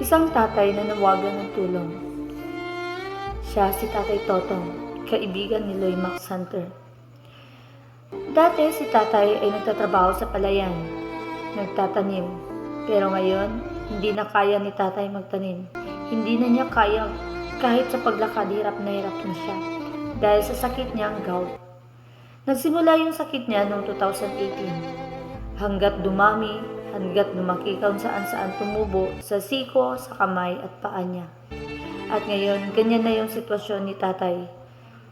Isang tatay na nawagan ng tulong. Siya si Tatay Totong, kaibigan ni Loy Max Hunter. Dati si tatay ay nagtatrabaho sa palayan, nagtatanim. Pero ngayon, hindi na kaya ni tatay magtanim. Hindi na niya kaya kahit sa paglakad hirap na siya dahil sa sakit niyang gout. Nagsimula yung sakit niya noong 2018. Hanggat dumami, hanggat lumaki kung saan-saan tumubo sa siko, sa kamay at paa niya. At ngayon, ganyan na yung sitwasyon ni tatay.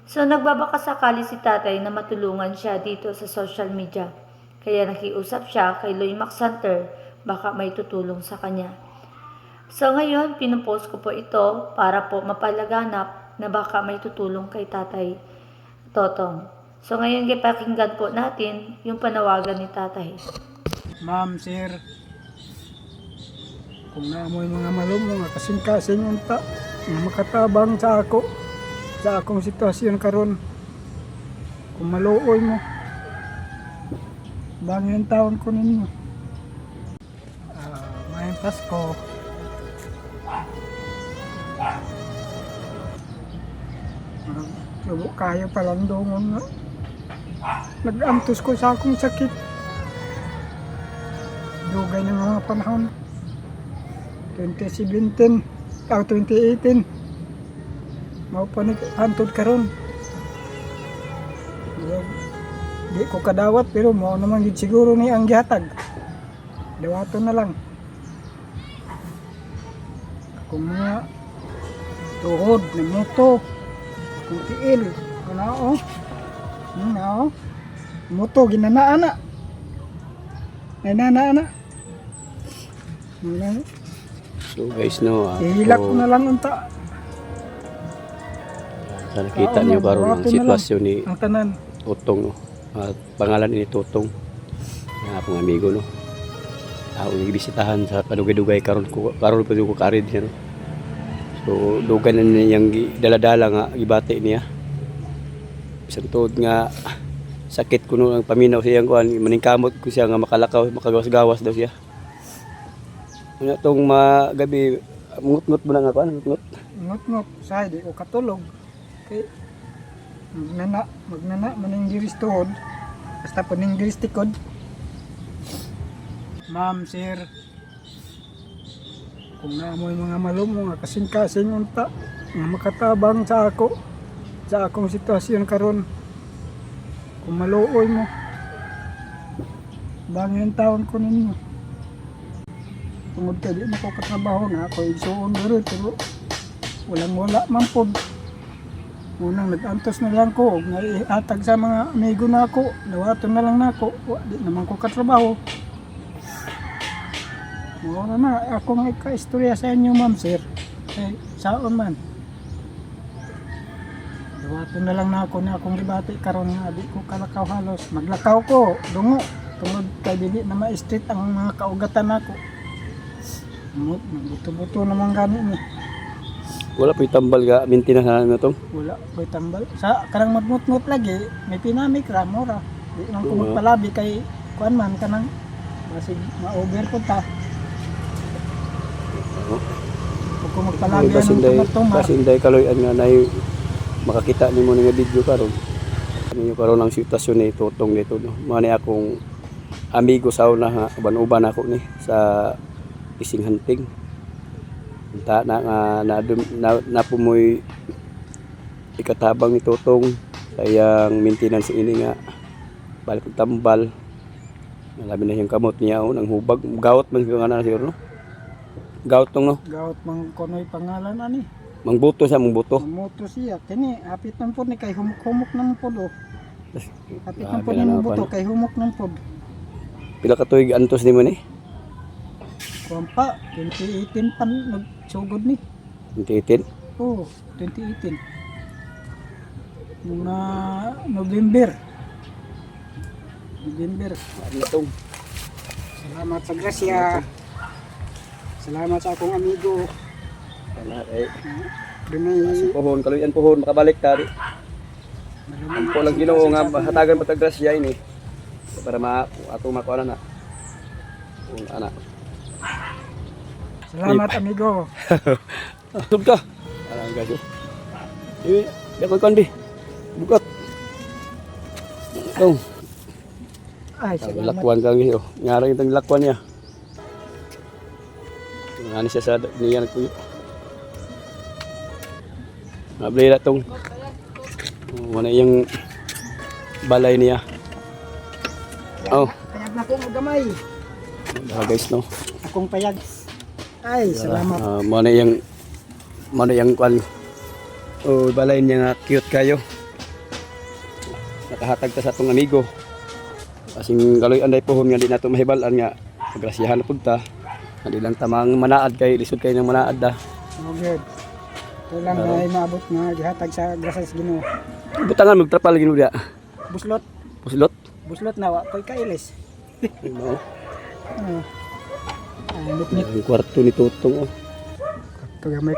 So nagbabakasakali si tatay na matulungan siya dito sa social media. Kaya nakiusap siya kay Loy Max Hunter, baka may tutulong sa kanya. So ngayon, pinupost ko po ito para po mapalaganap na baka may tutulong kay Tatay Totong. So ngayon, pakinggan po natin yung panawagan ni tatay. Ma'am, sir, kung naamoy mga malum, mga kasing-kasing unta, na makatabang sa ako, sa akong sitwasyon karon, kung maluoy mo, bangin taon ko ninyo. May Pasko, subo kayo palang dongon nga. Nag-antos ko sa akong sakit. Dugay ng mga panahon. 2017, 2018. Mao pa ni hantod karon. Di ko kadawat pero mao naman gid siguro ni ang gihatag. Dawaton na lang. Kung mga tuhod na moto, kung tiil, kanao, moto ginanaan na. Nanana. So guys, no, Ihilak ko na lang unta. sa nakita niyo karon ang sitwasyon ni Ang tanan. Totong, no. At pangalan ni Totong, na akong amigo, no. Ako nagibisitahan sa padugay-dugay karon ko karid siya, no. So dugan na niyang dala-dala nga gibati niya. Bisan tuod nga sakit ko no ang paminaw siyang kuan, maningkamot ko siya nga makalakaw, makagawas-gawas daw siya. Ano tong magabi ngut-ngut mo na nga kuan, ngut-ngut. Ngot-ngot, say di ko katulog. Kay magnana maninggiris tuhod. Basta paninggiris tikod. Ma'am, sir, kung naamoy mga malum, mga kasing-kasing unta, nga makatabang sa ako, sa akong sitwasyon karon, kung maluoy mo, bangin taon ko ninyo. Tungod ka di na ko katrabaho na ako igsuon diri pero walang-wala man po. Unang nag-antos na lang ko, nga ihatag sa mga amigo na ako, dawaton na lang na ako, di naman ko katrabaho. Wala na, ako nga ika-istorya sa inyo, ma'am, sir. Eh, saon man. Dawaton na lang na ako na akong libati karon nga di ko kalakaw halos. Maglakaw ko, dungo. Tungod kay dili na ma-street ang mga kaugatan nako. Buto-buto naman gani ni. Wala pa tambal ga maintenance na to. Wala ko'y tambal. Sa karang magmut-mut lagi, may pinamik ra mura. Di nang ko magpalabi kay kuan man kanang basig ma-over ko ta. Kung ko magpalabi ang tumar. Kasinday kaloy nga nay makakita nimo nga video karon. Ninyo karon ang sitwasyon ni Totong dito, no. Mani akong amigo sa una nga uban-uban ako ni sa fishing hunting. Unta na pumoy ikatabang ni Totong sayang maintenance ini nga balik tambal. Labi na yung kamot niya nang hubag gout man siguro na siguro, no. Gout tong, no. Gout mang konoy pangalan ani. Mangbuto sa mangbuto. Moto siya kini apit man pod ni kay humok-humok nang pod. Apit man pod Grabe ni na buto naman. kay humok nang pod. Pila ka tuig antos nimo ni? Kuwan pa 2018 pa nagsugod ni. 2018. Oh, 2018. Mga November. Itong Salamat sa grasya. Salamat sa akong amigo. wala ay Dunay pohon kaluyan pohon makabalik tadi. Ang po lang Ginoo nga hatagan pagkagrasya ini para ato makuha na. Kung ana. Salamat amigo. Tug ka. Alang gaso. Ako kan bi. Bukat. Oh, Ay, salamat. lakwan kang iyo. Ngarang itong lakwan niya. Ngani siya sa niya nagpuyo. Mabli na tong mana yung balay niya. Oh, Payag na ko mo gamay. guys no. Akong payag. Ay, salamat. Mana yung kwan. Oh, balay niya nga cute kayo. Nakahatag ta sa atong amigo. Kasing kaloy anday pohon nga di nato mahibalan nga pagrasyahan na pugta. Hindi lang tamang manaad kay lisod kay ng manaad da. Okay. Ito lang ay maabot nga gihatag sa grasas Ginoo. Butangan magtrapal gino dia. Buslot, Puslot. buslot na wa koy kailis. No. Nit-nit. Ang kwarto ni Tutong oh. Ito gamay